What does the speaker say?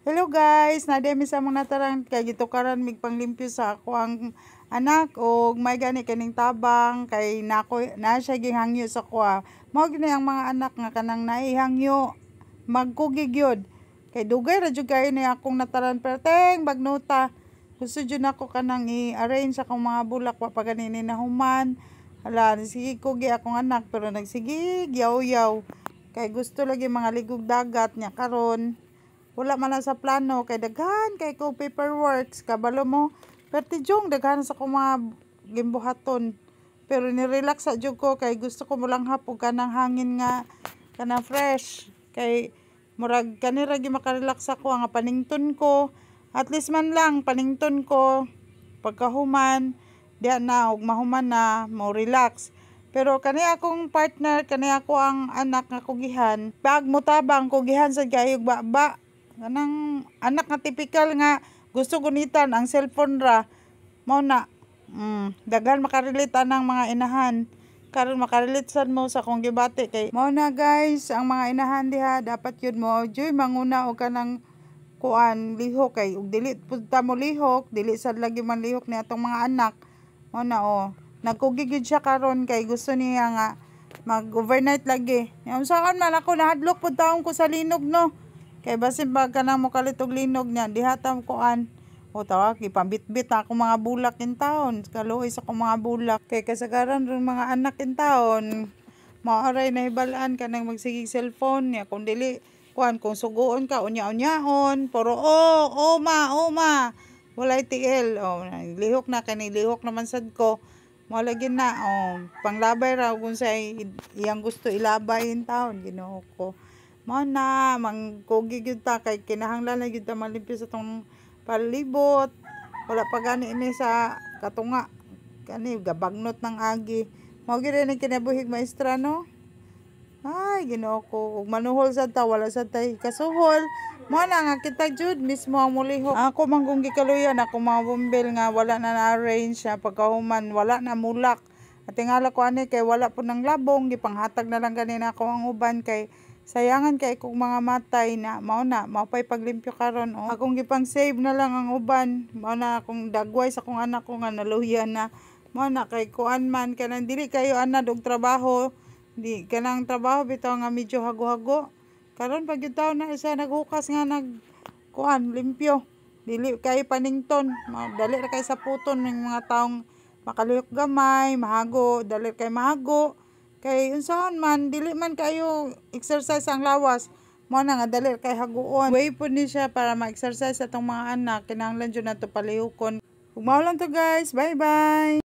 Hello guys, nademi sa mga natarang kay gitukaran mig panglimpyo sa ako ang anak og may gani kaning tabang kay nako na siya gihangyo sa kuha. Mao gini ang mga anak nga kanang naihangyo magkugig yun. Kay dugay ra jud kay ni akong nataran perteng bagnota. Gusto jud nako kanang i-arrange sa akong mga bulak wa pa ganini nahuman. Hala, sige kugi akong anak pero nagsige yaw-yaw. Kay gusto lagi mga ligog dagat nya karon. Wala man lang sa plano kay daghan kay ko paperworks kabalo mo pertijong daghan sa ko mga gimbuhaton pero ni-relax sa jud ko kay gusto ko mulang hapog kanang hangin nga kanang fresh kay murag kanira gi makarelax ako nga panington ko at least man lang panington ko pagkahuman diha na og mahuman na mo relax. Pero kani akong partner, kani ako ang anak nga kugihan, pag mutabang kugihan sa gayog baba. Kanang anak nga typical nga gusto gunitan ang cellphone ra. Mao na. Daghan makarelate anang mga inahan. Karon makarelate sad mo sa akong gibati kay mao na guys, ang mga inahan diha dapat yun mo joy manguna og kanang kuan lihok kay ug dili pud ta mo lihok, dili sad lagi man lihok ni atong mga anak. Mao na nagkugigid siya karon kay gusto niya nga mag-overnight lagi. Yung saan man ako nahadlok pud taong ko sa linog no. Kay basin pag kanang mokalit og linog niya dihatam kuan. O tawa ipambitbit ako mga bulak in taon. Kaluoy sa ko mga bulak. Kay kasagaran ron mga anak in taon. Maaray na hibalaan ka nang magsigig cellphone niya kung dili kuan kung suguon ka unya-unyaon puro oma walay TL lihok na kani lihok naman sad ko mo lagi na panglabay ra kung sa iyang gusto ilabay in taon Ginoo ko mao na mangkugi gyud ta kay kinahanglan na gyud ta malimpyo sa tong palibot wala pa gani ini sa katunga kani gabagnot ng agi mao gyud ni kinabuhig maestra no. Ay Ginoo ko ug manuhol sad ta wala sad tay kasuhol mo na nga kita jud mismo ang mulihok ako man kung gikaluyan ako mga bumbel nga wala na na-arrange siya pagkahuman wala na mulak at tingala ko ani kay wala po ng labong gipanghatag na lang ganina ako ang uban kay sayangan kay kung mga matay na mao pay paglimpyo karon akong gipang save na lang ang uban mao na akong dagway sa akong anak ko nga naluyan na mao na kay kuan man kanang dili kayo anad og trabaho di kanang trabaho bitaw nga medyo hago-hago karon pag yung taon na isa naghukas nga nag kuan limpyo dili kay panington dali ra kay sa puton ng mga taong makalihok gamay mahago dali kay mahago kay unsaon man dili man kayo exercise ang lawas mo na nga dali kay haguon way pud ni siya para ma-exercise atong mga anak kinahanglan jud nato palihokon ug mao lang to guys bye bye.